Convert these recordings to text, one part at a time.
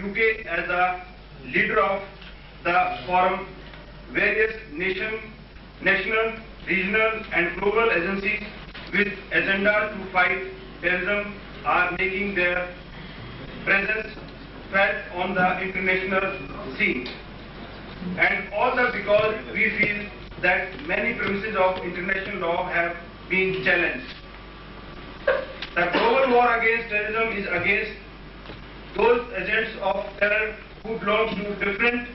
UK as the leader of the forum. Various national, regional and global agencies with agenda to fight terrorism are making their presence felt on the international scene. And all that because we feel that many premises of international law have been challenged. The global war against terrorism is against those agents of terror who belong to different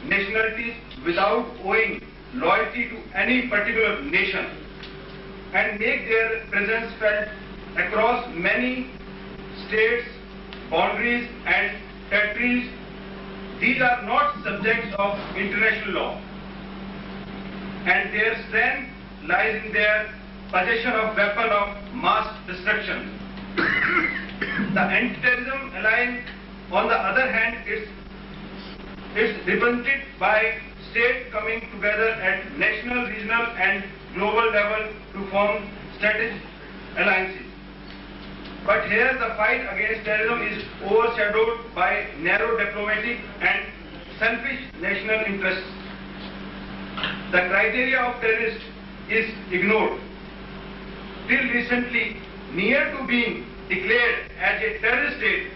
nationalities without owing loyalty to any particular nation and make their presence felt across many states, boundaries and territories. These are not subjects of international law, and their strength lies in their possession of weapons of mass destruction. The anti-terrorism alliance, on the other hand, is represented by states coming together at national, regional and global level to form strategic alliances. But here the fight against terrorism is overshadowed by narrow diplomatic and selfish national interests. The criteria of terrorist is ignored. Till recently, near to being declared as a terrorist state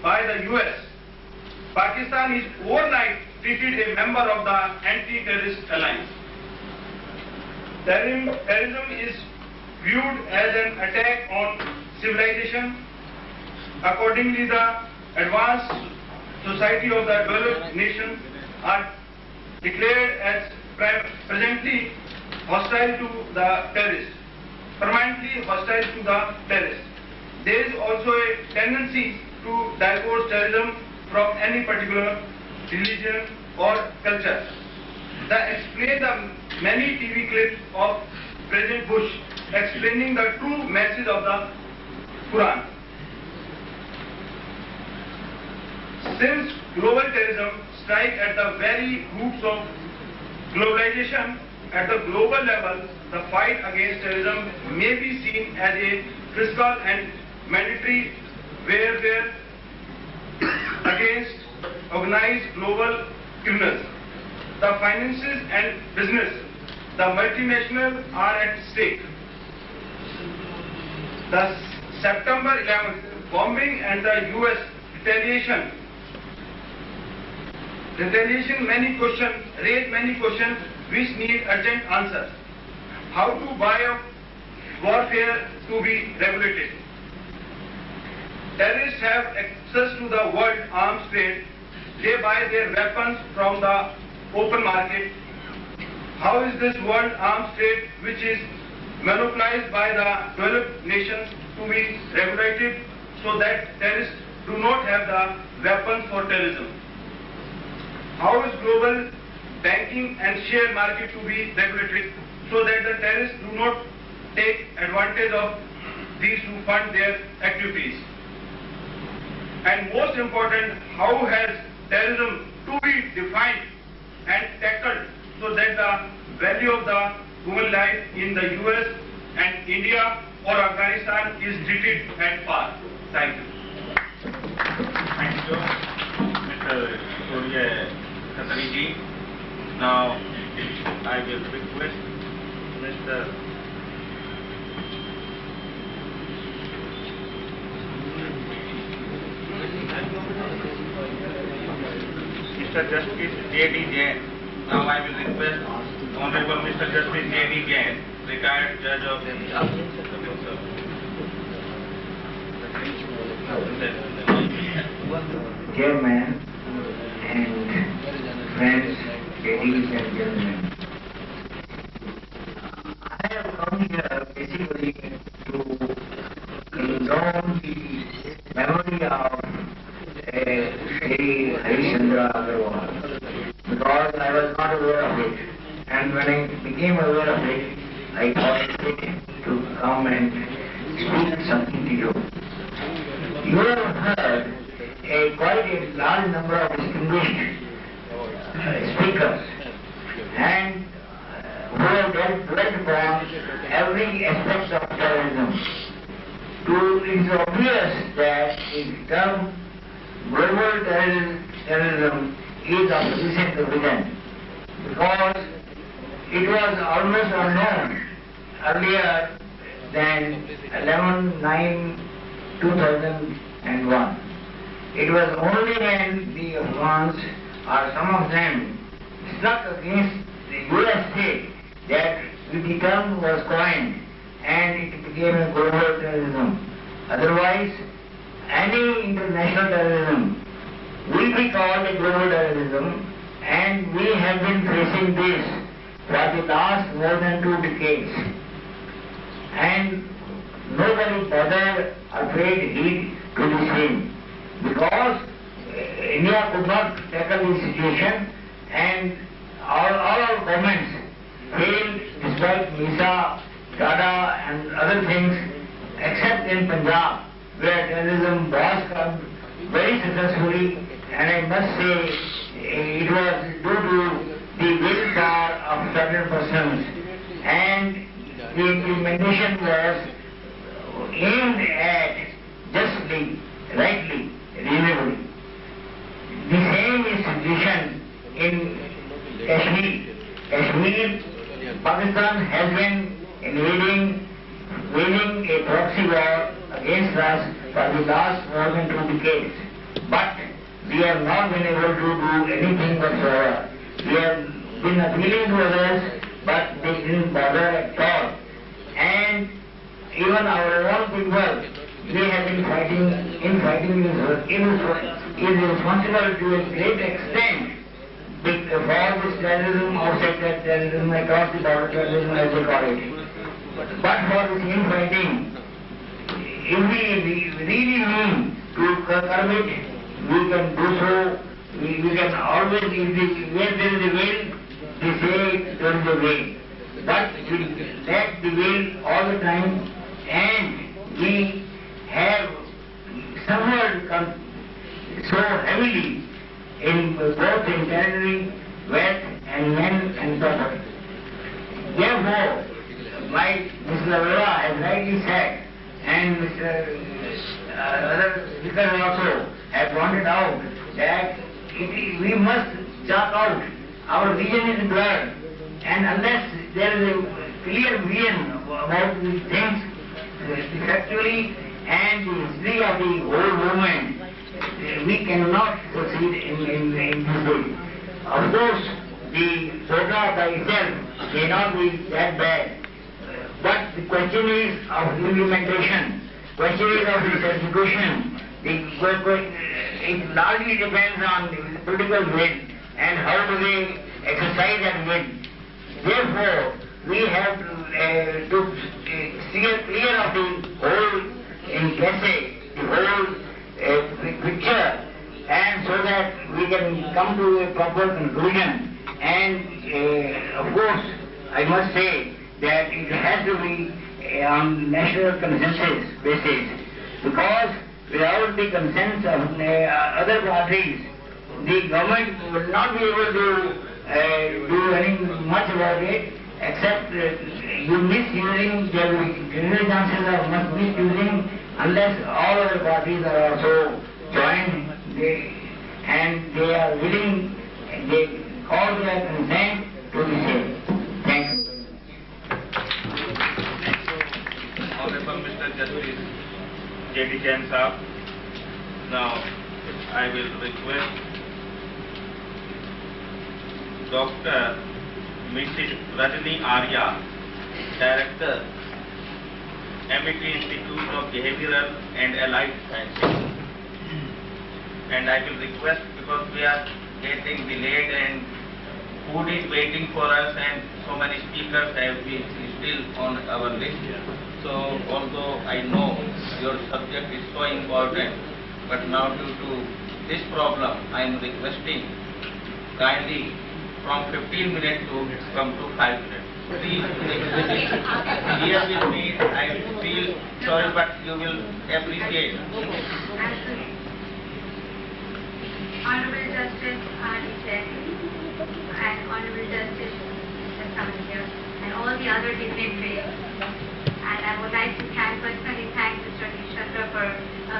by the US, Pakistan is overnight treated a member of the anti-terrorist alliance. Terrorism is viewed as an attack on civilization. Accordingly, the advanced society of the developed nations are declared as presently hostile to the terrorists, permanently hostile to the terrorists. There is also a tendency to divorce terrorism from any particular religion or culture. Explain the many TV clips of President Bush explaining the true message of the Quran. Since global terrorism strikes at the very roots of globalization, at the global level, the fight against terrorism may be seen as a fiscal and mandatory warfare against organized global criminals. The finances and business, the multinationals are at stake. The September 11th bombing and the US retaliation raise many questions which need urgent answers. How to buy warfare to be regulated? Terrorists have access to the world arms trade. They buy their weapons from the open market. How is this world arms trade, which is monopolized by the developed nations, to be regulated so that terrorists do not have the weapons for terrorism? How is global banking and share market to be regulated so that the terrorists do not take advantage of these to fund their activities? And most important, how has terrorism to be defined and tackled so that the value of the human life in the US and India or Afghanistan is treated at par? Thank you. Thank you, Mr. Surya Khatri. Now, I will request Mr. Justice J.D. Jain. Now I will request Honorable Mr. Justice J.D. Jain, retired Judge of Chairman and friends, ladies and gentlemen. I have come here basically to condone the memory of Shri Harish because I was not aware of it, and when I became aware of it, I thought it to come and speak something to you. You have heard quite a large number of distinguished speakers and who have dwelt upon every aspect of terrorism. It is obvious that the term global terrorism is of recent origin, because it was almost unknown earlier than 11/9/2001. It was only when the Afghans or some of them struck against the USA that the term was coined and it became a global terrorism. Otherwise, any international terrorism will be called a global terrorism, and we have been facing this for the last more than 2 decades. And nobody bothered or paid heed to the same, because India could not tackle the situation, and all our governments failed despite MISA, TADA and other things, except in Punjab, where terrorism was come very successfully, and I must say it was due to the willpower of certain persons, and the implementation was aimed at justly, rightly, reasonably. The same is situation in Kashmir. Pakistan has been waging a proxy war against us for the last more than 2 decades. But we have not been able to do anything whatsoever. We have been appealing to others, but they didn't bother at all. And even our own people, we have been fighting is responsible to a great extent for this terrorism, outside terrorism, across the border terrorism as they call it. But for this infighting, if we really mean to curb it, we can do so. We can always, where there is a will, they say there is a way. But we lack the will all the time, and we have suffered so heavily in both in territory, wealth and men and property. Therefore, like Mr. Arora has rightly said, and Mr. Other speakers also have pointed out, that we must chalk out. Our vision is blurred, and unless there is a clear vision about these things effectively and the history of the whole movement, we cannot proceed in this way. Of course, the program by itself may not be that bad, but the question is of implementation, question is of its execution. It largely depends on the political will and how do they exercise that will. Therefore, we have to steer clear of the whole message, the whole picture, and so that we can come to a proper conclusion. And of course, I must say that it has to be on national consensus basis, because without the consent of other parties, the government will not be able to do any much about it, except you misusing, there will be greater chances of misusing unless all other parties are also joined, and they are willing, they call their consent to the same. Thank you. Honorable Mr. Justice J.D. Jain Saab. Now, I will request Dr. Mrs. Rajni Arya, Director, MIT Institute of Behavioral and Allied Sciences. And I will request, because we are getting delayed and food is waiting for us and so many speakers have been still on our list. So although I know your subject is so important, but now due to this problem, I am requesting kindly from 15 minutes to come to 5 minutes. Please, here with me, I feel sorry, but you will appreciate. Honorable Justice Harish and Honorable Justice Chandra and all the other dignitaries. And I would like to personally thank Mr. Chandra for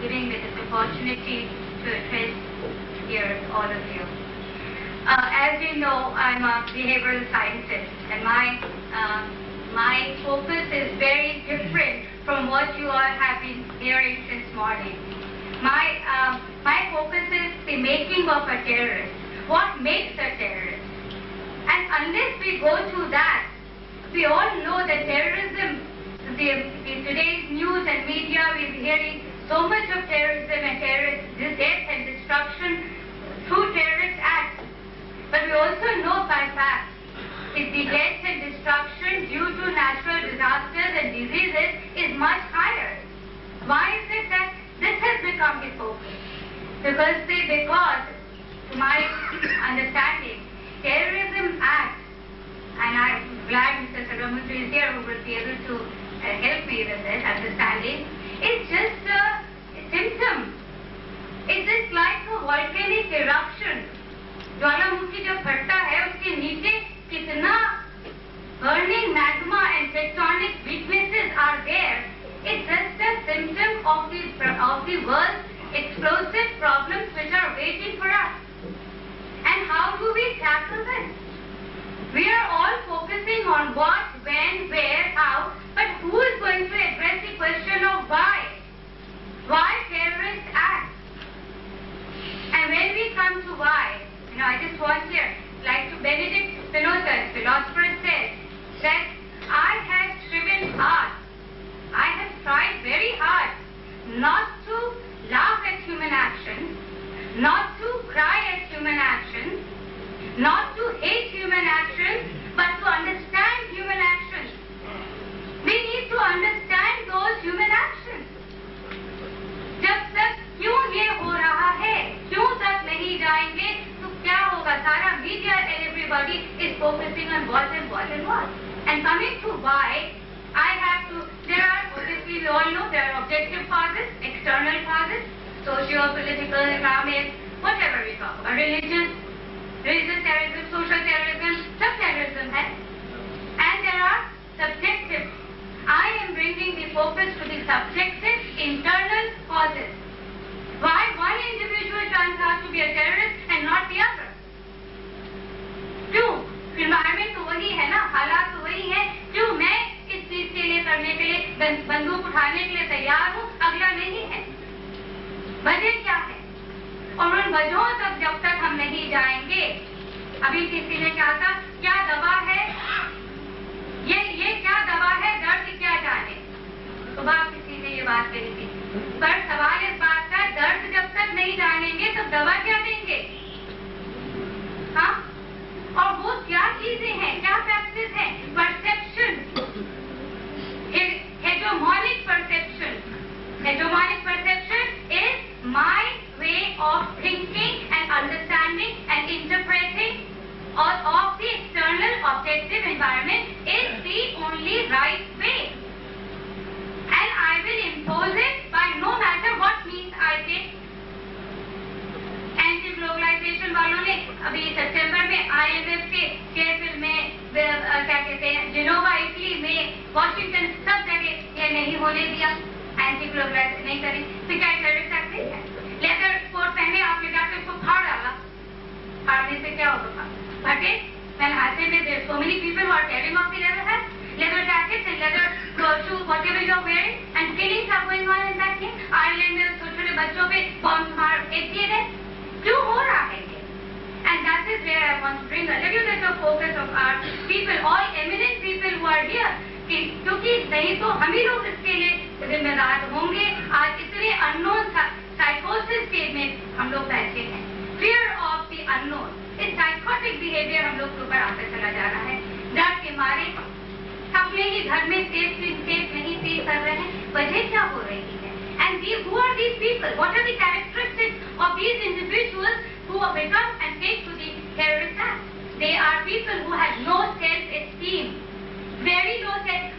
giving me this opportunity to address here all of you. as you know, I'm a behavioral scientist, and my focus is very different from what you all have been hearing since morning. My focus is the making of a terrorist. What makes a terrorist? And unless we go through that, we all know that terrorism, today's news and media, we're hearing so much of terrorism and death and destruction through terrorist acts. But we also know by fact that the death and destruction due to natural disasters and diseases is much higher. Why is it that this has become the focus? Because to my understanding, terrorism acts, and I'm glad Mr. Chandra is here who will be able to help me with this understanding, it's just a symptom. It's just like a volcanic eruption. ज्वालामुखी जब फटता है उसके नीचे कितना burning magma and tectonic weaknesses are there. It's just a symptom of the world's explosive problems which are waiting for us. And how do we tackle this? We are all focusing on what, when, where, how, but who is going to address the question of why? Why terrorists act? And when we come to why, I just want here, like to Benedict Spinoza, philosopher, said that I have striven hard, I have tried very hard not to laugh at human actions, not to cry at human actions, not to hate human actions, but to understand human actions. We need to understand those human actions. जब तक क्यों ये हो रहा है, क्यों तक नहीं जाएंगे, तो क्या होगा? सारा media and everybody is focusing on what and what and what. And coming to why, there are, obviously we all know, there are objective causes, external causes, socio-political, economic, whatever we talk about, religious terrorism, social terrorism, सब terrorism है. And there are subjective. I am bringing the focus to the subjective internal causes. Why one individual turns out to be a terrorist and not the other? क्यों? Environment तो वही है ना, हालात तो वही है. क्यों मैं इस चीज के लिए करने के लिए बंदूक उठाने के लिए तैयार हूँ, अगला नहीं है? वजह क्या है? और उन वजहों तक जब तक हम नहीं जाएंगे, अभी किसी ने कहा था क्या दवा है, ये क्या दवा है, दर्द क्या जाने, सुबह किसी ने ये बात कही थी. पर सवाल इस बात का, दर्द जब तक नहीं जानेंगे तो दवा क्या देंगे? हाँ? और वो क्या चीजें हैं, क्या फैक्टर्स हैं? Perception, hegemonic perception. Hegemonic perception is my way of thinking and understanding and interpreting of the external objective environment is the only right way. And I will impose it by no matter what means I take. Anti-globalization वालों ने अभी सितंबर में IMF के शेरफिल में क्या कहते हैं, Gennova Italy में, वॉशिंगटन, सब जगह ये नहीं होने दिया, एंटी ग्लोबलाइजेशन नहीं करी. तो क्या टेररिस्ट एक्ट नहीं है? लेदर कोट पहने आपने जाकर उसको फाड़ डाला, फाड़ने से क्या होगा? फटे Manhattan में there are so many people who are tearing off the leather jackets and leather shoes, whatever you are wearing, and killings are going on in that thing. Ireland में छोटे-छोटे बच्चों पे bombs मार फेंक दिए गए. क्यों हो रहा है ये? And that is where I want to bring a little bit of focus of our people, all eminent people who are here. क्योंकि नहीं तो हम ही लोग इसके लिए जिम्मेदार होंगे. आज इतने unknown psychosis के में हम लोग बैठे हैं. Fear of the unknown. इस साइकोटिक बिहेवियर हम लोग के ऊपर आता चला जा रहा है. डर के मारे अपने ही घर में सेफ नहीं फील कर रहे हैं. वजह क्या हो रही है? And who are these people? What are the characteristics of these individuals who have become and take to the terrorist act? They are people who have no self-esteem, very low self.